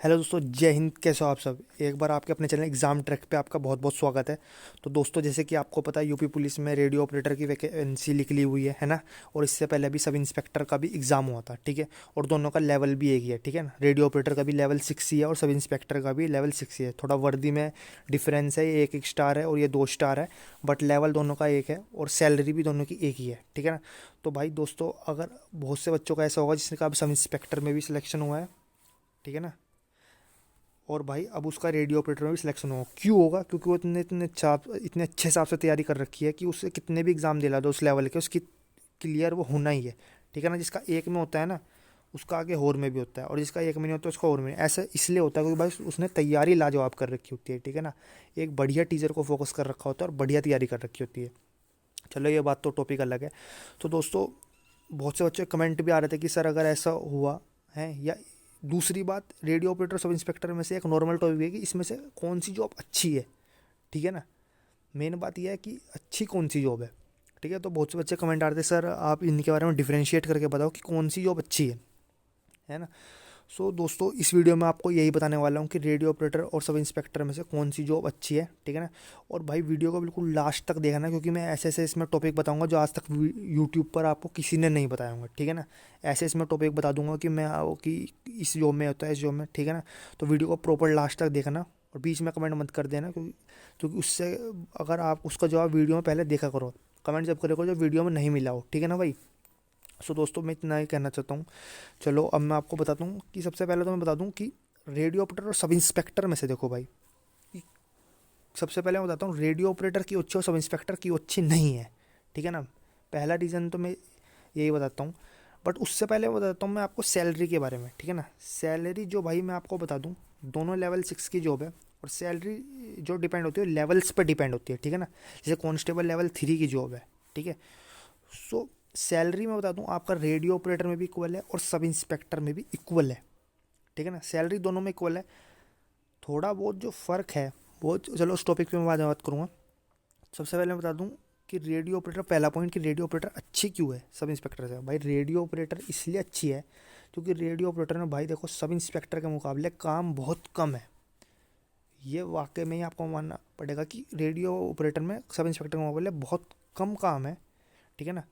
Hello दोस्तों, जय हिंद। कैसे हो आप सब? एक बार आपके अपने चैनल एग्ज़ाम ट्रैक पे आपका बहुत बहुत स्वागत है। तो दोस्तों, जैसे कि आपको पता है, यूपी पुलिस में रेडियो ऑपरेटर की वैकेंसी निकली हुई है ना। और इससे पहले अभी सब इंस्पेक्टर का भी एग्ज़ाम हुआ था, ठीक है। और दोनों का लेवल भी एक ही है, ठीक है ना। रेडियो ऑपरेटर का भी लेवल 6 ही है और सब इंस्पेक्टर का भी लेवल 6 ही है। थोड़ा वर्दी में डिफरेंस है, ये एक एक स्टार है और ये 2 स्टार है। बट लेवल दोनों का एक है और सैलरी भी दोनों की एक ही है, ठीक है ना। तो भाई दोस्तों, अगर बहुत से बच्चों का ऐसा होगा जिसका अब सब इंस्पेक्टर में भी सिलेक्शन हुआ है, ठीक है ना। और भाई अब उसका रेडियो ऑपरेटर में भी सिलेक्शन होगा। क्यों होगा? क्योंकि वो इतने अच्छे हिसाब से तैयारी कर रखी है कि उससे कितने भी एग्ज़ाम दिला दो उस लेवल के, उसकी क्लियर वो होना ही है, ठीक है ना। जिसका एक में होता है ना, उसका आगे और में भी होता है, और जिसका एक में नहीं होता उसका और में। ऐसा इसलिए होता है क्योंकि भाई उसने तैयारी लाजवाब कर रखी होती है, ठीक है ना। एक बढ़िया टीचर को फोकस कर रखा होता है और बढ़िया तैयारी कर रखी होती है। चलो, ये बात तो टॉपिक अलग है। तो दोस्तों, बहुत से बच्चे कमेंट भी आ रहे थे कि सर अगर ऐसा हुआ है, या दूसरी बात, रेडियो ऑपरेटर सब इंस्पेक्टर में से एक नॉर्मल टॉपिक है कि इसमें से कौन सी जॉब अच्छी है, ठीक है ना। मेन बात यह है कि अच्छी कौन सी जॉब है, ठीक है। तो बहुत से बच्चे कमेंट आ रहे थे, सर आप इनके बारे में डिफ्रेंशिएट करके बताओ कि कौन सी जॉब अच्छी है ना। सो दोस्तों, इस वीडियो में आपको यही बताने वाला हूँ कि रेडियो ऑपरेटर और सब इंस्पेक्टर में से कौन सी जॉब अच्छी है, ठीक है ना। और भाई वीडियो को बिल्कुल लास्ट तक देखना, क्योंकि मैं ऐसे ऐसे इसमें टॉपिक बताऊंगा जो आज तक यूट्यूब पर आपको किसी ने नहीं बताया होंगे, ठीक है ना। ऐसे इसमें टॉपिक बता दूंगा कि कि इस जॉब में होता है, इस जॉब में, ठीक है ना। तो वीडियो को प्रॉपर लास्ट तक देखना और बीच में कमेंट मत कर देना, क्योंकि उससे अगर आप उसका जवाब वीडियो में पहले देखा करो, कमेंट जब करो जब वीडियो में नहीं मिला हो, ठीक है ना भाई। सो दोस्तों, मैं इतना ही कहना चाहता हूँ। चलो, अब मैं आपको बताता हूँ कि सबसे पहले तो मैं बता दूँ कि रेडियो ऑपरेटर और सब इंस्पेक्टर में से देखो भाई, कि सबसे पहले मैं बताता हूँ रेडियो ऑपरेटर की अच्छी और सब इंस्पेक्टर की अच्छी नहीं है, ठीक है ना। पहला रीज़न तो मैं यही बताता हूँ। बट उससे पहले बताता हूँ मैं आपको सैलरी के बारे में, ठीक है ना। सैलरी जो भाई मैं आपको बता दूँ, दोनों लेवल 6 की जॉब है। और सैलरी जो डिपेंड होती है लेवल्स पर डिपेंड होती है, ठीक है ना। जैसे कांस्टेबल लेवल 3 की जॉब है, ठीक है। सो सैलरी मैं बता दूं, आपका रेडियो ऑपरेटर में भी इक्वल है और सब इंस्पेक्टर में भी इक्वल है, ठीक है ना। सैलरी दोनों में इक्वल है। थोड़ा बहुत जो फ़र्क है वो चलो उस टॉपिक पे मैं बाद में बात करूँगा। सबसे पहले मैं बता दूं कि रेडियो ऑपरेटर, पहला पॉइंट कि रेडियो ऑपरेटर अच्छी क्यों है सब इंस्पेक्टर से। भाई रेडियो ऑपरेटर इसलिए अच्छी है क्योंकि रेडियो ऑपरेटर में भाई देखो, सब इंस्पेक्टर के मुकाबले काम बहुत कम है। ये वाकई में ही आपको मानना पड़ेगा कि रेडियो ऑपरेटर में सब इंस्पेक्टर के मुकाबले बहुत कम काम है, ठीक है ना।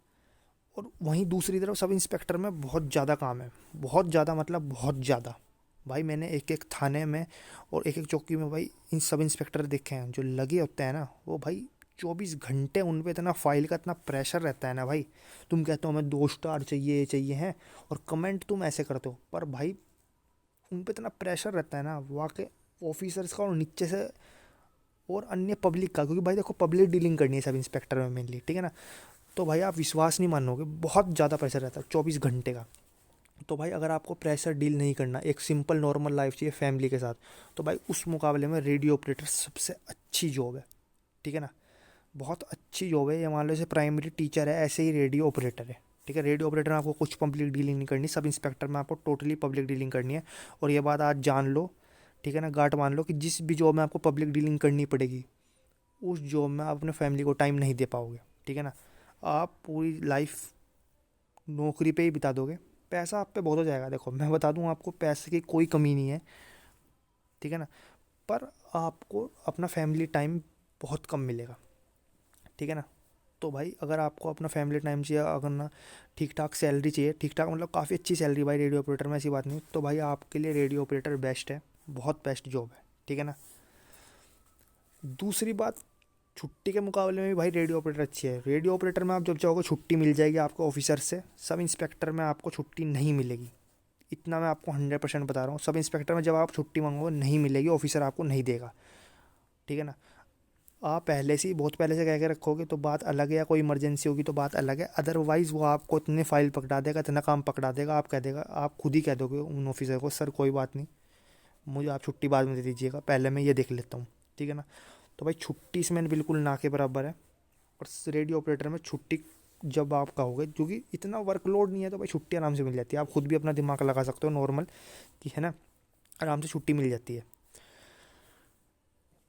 और वहीं दूसरी तरफ सब इंस्पेक्टर में बहुत ज़्यादा काम है। बहुत ज़्यादा मतलब बहुत ज़्यादा। भाई मैंने एक एक थाने में और एक एक चौकी में भाई इन सब इंस्पेक्टर देखे हैं जो लगे होते हैं ना, वो भाई 24 घंटे उन पे इतना फाइल का इतना प्रेशर रहता है ना भाई। तुम कहते हो हमें 2 स्टार चाहिए, ये चाहिए हैं, और कमेंट तुम ऐसे करते हो, पर भाई उन पे इतना प्रेशर रहता है ना वाकई, ऑफिसर्स का और नीचे से और अन्य पब्लिक का। क्योंकि भाई देखो, पब्लिक डीलिंग करनी है सब इंस्पेक्टर में मेनली, ठीक है ना। तो भाई आप विश्वास नहीं मानोगे, बहुत ज़्यादा प्रेशर रहता है 24 घंटे का। तो भाई अगर आपको प्रेशर डील नहीं करना, एक सिंपल नॉर्मल लाइफ चाहिए फैमिली के साथ, तो भाई उस मुकाबले में रेडियो ऑपरेटर सबसे अच्छी जॉब है, ठीक है ना। बहुत अच्छी जॉब है। ये मान लो जैसे प्राइमरी टीचर है, ऐसे ही रेडियो ऑपरेटर है, ठीक है। रेडियो ऑपरेटर में आपको कुछ पब्लिक डीलिंग नहीं करनी, सब इंस्पेक्टर में आपको टोटली पब्लिक डीलिंग करनी है। और ये बात आज जान लो, ठीक है ना, गांठ मान लो कि जिस भी जॉब में आपको पब्लिक डीलिंग करनी पड़ेगी, उस जॉब में आप अपने फैमिली को टाइम नहीं दे पाओगे, ठीक है ना। आप पूरी लाइफ नौकरी पे ही बिता दोगे। पैसा आप पे बहुत हो जाएगा, देखो मैं बता दूं आपको, पैसे की कोई कमी नहीं है, ठीक है ना। पर आपको अपना फैमिली टाइम बहुत कम मिलेगा, ठीक है ना। तो भाई अगर आपको अपना फैमिली टाइम चाहिए, अगर ना ठीक ठाक सैलरी चाहिए, ठीक ठाक मतलब काफ़ी अच्छी सैलरी भाई रेडियो ऑपरेटर में, ऐसी बात नहीं, तो भाई आपके लिए रेडियो ऑपरेटर बेस्ट है, बहुत बेस्ट जॉब है, ठीक है ना। दूसरी बात, छुट्टी के मुकाबले में भी भाई रेडियो ऑपरेटर अच्छी है। रेडियो ऑपरेटर में आप जब चाहोगे छुट्टी मिल जाएगी आपको ऑफिसर से, सब इंस्पेक्टर में आपको छुट्टी नहीं मिलेगी। इतना मैं आपको 100% बता रहा हूँ। सब इंस्पेक्टर में जब आप छुट्टी मांगोगे नहीं मिलेगी, ऑफिसर आपको नहीं देगा, ठीक है ना। आप पहले से ही बहुत पहले से कह के रखोगे तो बात अलग है, या कोई इमरजेंसी होगी तो बात अलग है। अदरवाइज़ वो आपको इतने फाइल पकड़ा देगा, इतना काम पकड़ा देगा, आप कह देगा, आप खुद ही कह दोगे उन ऑफिसर को, सर कोई बात नहीं, मुझे आप छुट्टी बाद में दे दीजिएगा, पहले मैं ये देख लेता हूँ, ठीक है ना। तो भाई छुट्टी इसमें बिल्कुल ना के बराबर है। और रेडियो ऑपरेटर में छुट्टी जब आप कहोगे, क्योंकि इतना वर्कलोड नहीं है, तो भाई छुट्टी आराम से मिल जाती है। आप खुद भी अपना दिमाग लगा सकते हो नॉर्मल, कि है ना, आराम से छुट्टी मिल जाती है।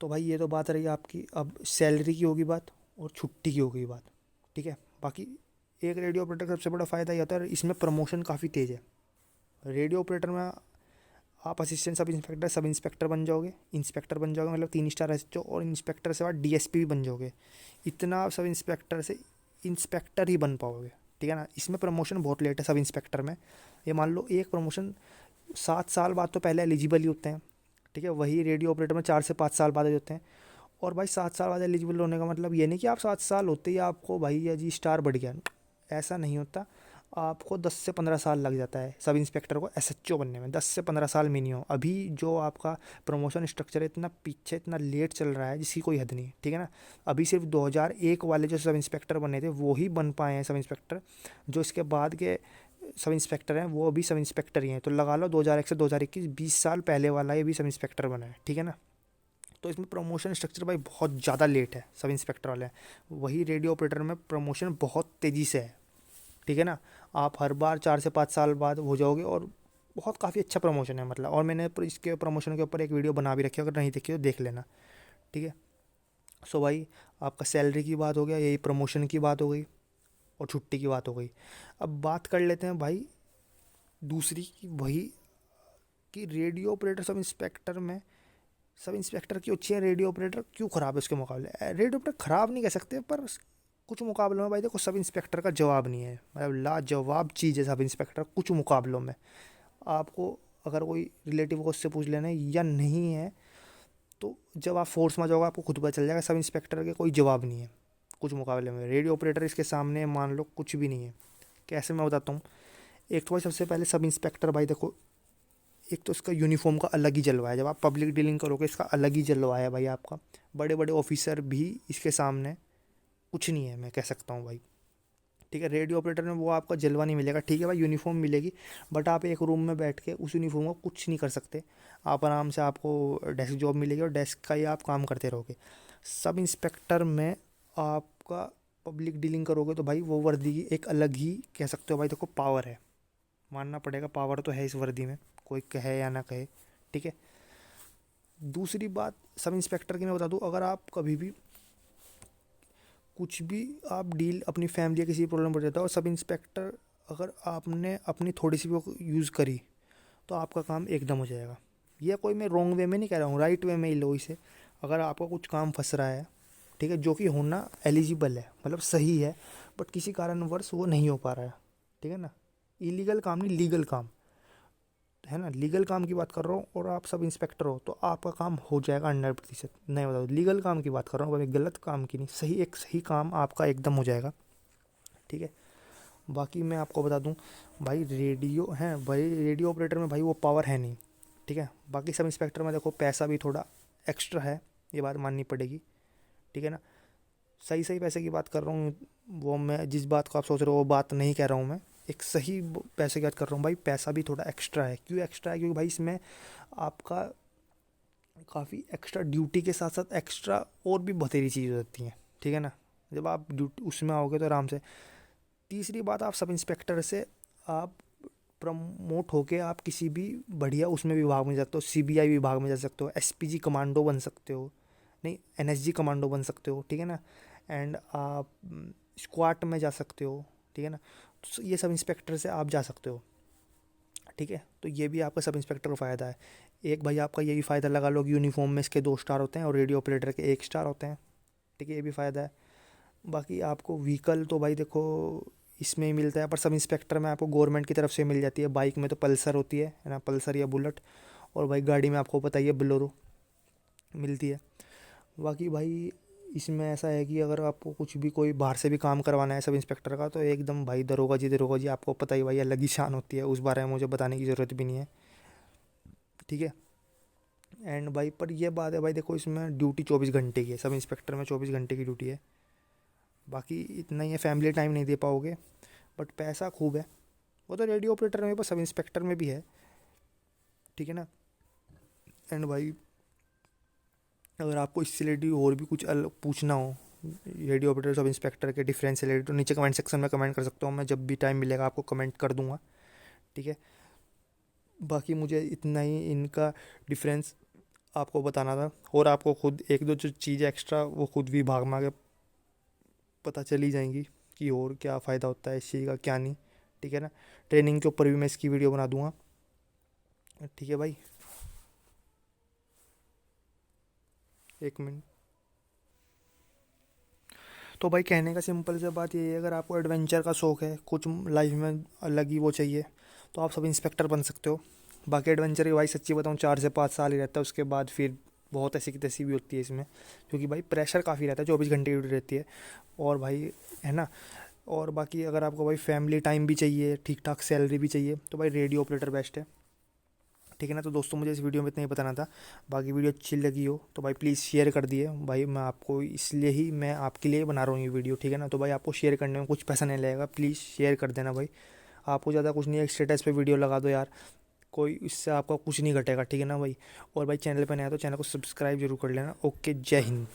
तो भाई ये तो बात रही आपकी, अब सैलरी की होगी बात और छुट्टी की होगी बात, ठीक है। बाकी एक रेडियो ऑपरेटर का सबसे बड़ा फ़ायदा ये होता है, इसमें प्रमोशन काफ़ी तेज़ है। रेडियो ऑपरेटर में आप असिस्टेंट सब इंस्पेक्टर बन जाओगे, इंस्पेक्टर बन जाओगे, मतलब 3 स्टार एसएचओ, और इंस्पेक्टर से बाद डीएसपी भी बन जाओगे। इतना आप सब इंस्पेक्टर से इंस्पेक्टर ही बन पाओगे, ठीक है ना। इसमें प्रमोशन बहुत लेट है सब इंस्पेक्टर में। ये मान लो एक प्रमोशन 7 साल बाद तो पहले एलिजिबल ही होते हैं, ठीक है। वही रेडियो ऑपरेटर में 4 से 5 साल बाद ही होते हैं। और भाई 7 साल बाद एलिजिबल होने का मतलब ये नहीं कि आप 7 साल होते ही आपको भाई या जी स्टार बढ़ गया, ऐसा नहीं होता। आपको 10 से 15 साल लग जाता है सब इंस्पेक्टर को एसएचओ बनने में, 10 से 15 साल मिनिमम। अभी जो आपका प्रमोशन स्ट्रक्चर है इतना पीछे, इतना लेट चल रहा है जिसकी कोई हद नहीं, ठीक है ना। अभी सिर्फ 2001 वाले जो सब इंस्पेक्टर बने थे वो ही बन पाए हैं सब इंस्पेक्टर। जो इसके बाद के सब इंस्पेक्टर हैं वो अभी सब इंस्पेक्टर ही हैं। तो लगा लो 2001 से 2021 20 साल पहले वाला ये भी सब इंस्पेक्टर बना है, ठीक है ना। तो इसमें प्रमोशन स्ट्रक्चर भाई बहुत ज़्यादा लेट है सब इंस्पेक्टर वाले। वही रेडियो ऑपरेटर में प्रमोशन बहुत तेज़ी से है, ठीक है ना। आप हर बार 4 से 5 साल बाद हो जाओगे, और बहुत काफ़ी अच्छा प्रमोशन है मतलब। और मैंने इसके प्रमोशन के ऊपर एक वीडियो बना भी रखी है, अगर नहीं देखी तो देख लेना, ठीक है। सो भाई आपका सैलरी की बात हो गया, यही प्रमोशन की बात हो गई, और छुट्टी की बात हो गई। अब बात कर लेते हैं भाई दूसरी की, वही कि रेडियो ऑपरेटर सब इंस्पेक्टर में, सब इंस्पेक्टर की अच्छी है, रेडियो ऑपरेटर क्यों ख़राब है उसके मुकाबले। रेडियो ऑपरेटर ख़राब नहीं कह सकते, पर कुछ मुकाबलों में भाई देखो सब इंस्पेक्टर का जवाब नहीं है, मतलब लाजवाब चीज़ है सब इंस्पेक्टर कुछ मुकाबलों में। आपको अगर कोई रिलेटिव को उससे पूछ लेना है या नहीं है, तो जब आप फोर्स में जाओगे आपको खुद पता चल जाएगा सब इंस्पेक्टर के कोई जवाब नहीं है कुछ मुकाबले में। रेडियो ऑपरेटर इसके सामने मान लो कुछ भी नहीं है। कैसे मैं बताता हूँ। एक तो भाई सबसे पहले सब इंस्पेक्टर भाई देखो, एक तो इसका यूनिफॉर्म का अलग ही जलवा है। जब आप पब्लिक डीलिंग करोगे इसका अलग ही जलवा है भाई आपका। बड़े बड़े ऑफिसर भी इसके सामने कुछ नहीं है, मैं कह सकता हूँ भाई, ठीक है। रेडियो ऑपरेटर में वो आपका जलवा नहीं मिलेगा, ठीक है भाई, यूनिफॉर्म मिलेगी, बट आप एक रूम में बैठ के उस यूनिफॉर्म को कुछ नहीं कर सकते। आप आराम से, आपको डेस्क जॉब मिलेगी और डेस्क का ही आप काम करते रहोगे। सब इंस्पेक्टर में आपका पब्लिक डीलिंग करोगे तो भाई वो वर्दी की एक अलग ही कह सकते हो भाई, देखो पावर है, मानना पड़ेगा, पावर तो है इस वर्दी में, कोई कहे या ना कहे, ठीक है। दूसरी बात सब इंस्पेक्टर की मैं बता दूं, अगर आप कभी भी कुछ भी आप डील अपनी फैमिली या किसी प्रॉब्लम पड़ जाता है, और सब इंस्पेक्टर अगर आपने अपनी थोड़ी सी भी यूज़ करी तो आपका काम एकदम हो जाएगा। ये कोई मैं रॉन्ग वे में नहीं कह रहा हूँ, राइट वे में ही लो इसे। अगर आपका कुछ काम फंस रहा है, ठीक है, जो कि होना एलिजिबल है, मतलब सही है, बट किसी कारणवश वो नहीं हो पा रहा है, ठीक है ना। इलीगल काम नहीं, लीगल काम है ना, लीगल काम की बात कर रहा हूँ। और आप सब इंस्पेक्टर हो तो आपका काम हो जाएगा 100%। नहीं बताओ, लीगल काम की बात कर रहा हूँ भाई, गलत काम की नहीं, सही, एक सही काम आपका एकदम हो जाएगा, ठीक है। बाकी मैं आपको बता दूँ भाई, रेडियो है भाई, रेडियो ऑपरेटर में भाई वो पावर है नहीं, ठीक है। बाकी सब इंस्पेक्टर में देखो पैसा भी थोड़ा एक्स्ट्रा है, ये बात माननी पड़ेगी, ठीक है ना। सही सही पैसे की बात कर रहा हूँ, वो मैं जिस बात को आप सोच रहे हो वो बात नहीं कह रहा हूँ मैं, एक सही पैसे की बात कर रहा हूँ भाई। पैसा भी थोड़ा एक्स्ट्रा है, क्यों एक्स्ट्रा है, क्योंकि भाई इसमें आपका काफ़ी एक्स्ट्रा ड्यूटी के साथ साथ एक्स्ट्रा और भी बथेरी चीज़ होती हैं, ठीक है ना। जब आप ड्यूटी उसमें आओगे तो आराम से। तीसरी बात, आप सब इंस्पेक्टर से आप प्रमोट होके आप किसी भी बढ़िया उसमें विभाग में जा सकते हो, सीबीआई विभाग में जा सकते हो, एसपीजी कमांडो बन सकते हो, नहीं एनएसजी कमांडो बन सकते हो, ठीक है ना। एंड आप स्क्वाट में जा सकते हो, ठीक है ना। तो ये सब इंस्पेक्टर से आप जा सकते हो, ठीक है। तो ये भी आपका सब इंस्पेक्टर को फ़ायदा है। एक भाई आपका ये भी फ़ायदा लगा लो कि यूनिफॉर्म में इसके 2 स्टार होते हैं और रेडियो ऑपरेटर के 1 स्टार होते हैं, ठीक है, ये भी फ़ायदा है। बाकी आपको व्हीकल तो भाई देखो इसमें ही मिलता है, पर सब इंस्पेक्टर में आपको गवर्नमेंट की तरफ से मिल जाती है। बाइक में तो पल्सर होती है ना, पल्सर या बुलेट। और भाई गाड़ी में आपको पता ही है बोलेरो मिलती है। बाकी भाई इसमें ऐसा है कि अगर आपको कुछ भी कोई बाहर से भी काम करवाना है सब इंस्पेक्टर का, तो एकदम भाई दरोगा जी आपको पता ही भाई अलग ही शान होती है, उस बारे में मुझे बताने की ज़रूरत भी नहीं है, ठीक है। एंड भाई पर ये बात है भाई देखो, इसमें ड्यूटी 24 घंटे की है, सब इंस्पेक्टर में 24 घंटे की ड्यूटी है। बाकी इतना ही है, फैमिली टाइम नहीं दे पाओगे, बट पैसा खूब है। वो तो रेडियो ऑपरेटर में, पर सब इंस्पेक्टर में भी है, ठीक है ना। एंड भाई अगर आपको इससे रिलेटेड और भी कुछ अलग पूछना हो, रेडियो ऑपरेटर सब इंस्पेक्टर के डिफरेंस से रिलेटेड, तो नीचे कमेंट सेक्शन में कमेंट कर सकता हूँ, मैं जब भी टाइम मिलेगा आपको कमेंट कर दूंगा, ठीक है। बाकी मुझे इतना ही इनका डिफरेंस आपको बताना था, और आपको खुद एक दो जो चीज़ें एक्स्ट्रा वो खुद भी भाग में आगे पता चली जाएंगी कि और क्या फ़ायदा होता है इस चीज़ का, क्या नहीं, ठीक है ना। ट्रेनिंग के ऊपर भी मैं इसकी वीडियो बना दूंगा, ठीक है भाई। एक मिनट। तो भाई कहने का सिंपल सा बात ये है, अगर आपको एडवेंचर का शौक है, कुछ लाइफ में अलग ही वो चाहिए, तो आप सब इंस्पेक्टर बन सकते हो। बाकी एडवेंचर की भाई सच्ची बताऊँ 4 से 5 साल ही रहता है, उसके बाद फिर बहुत ऐसी की तैसी भी होती है इसमें, क्योंकि भाई प्रेशर काफ़ी रहता है, 24 घंटे की ड्यूटी रहती है। और भाई, है ना। और बाकी अगर आपको भाई फैमिली टाइम भी चाहिए, ठीक ठाक सैलरी भी चाहिए, तो भाई रेडियो ऑपरेटर बेस्ट है। ठीक है ना। तो दोस्तों मुझे इस वीडियो में इतना ही बताना था। बाकी वीडियो अच्छी लगी हो तो भाई प्लीज़ शेयर कर दिए भाई, मैं आपको इसलिए ही मैं आपके लिए बना रहा हूँ ये वीडियो। ठीक है ना। तो भाई आपको शेयर करने में कुछ पैसा नहीं लगेगा, प्लीज़ शेयर कर देना भाई। आपको ज़्यादा कुछ नहीं है, एक स्टेटस पे वीडियो लगा दो यार, कोई इससे आपका कुछ नहीं घटेगा। ठीक है ना भाई। और भाई चैनल पर नया तो चैनल को सब्सक्राइब जरूर कर लेना। ओके, जय हिंद।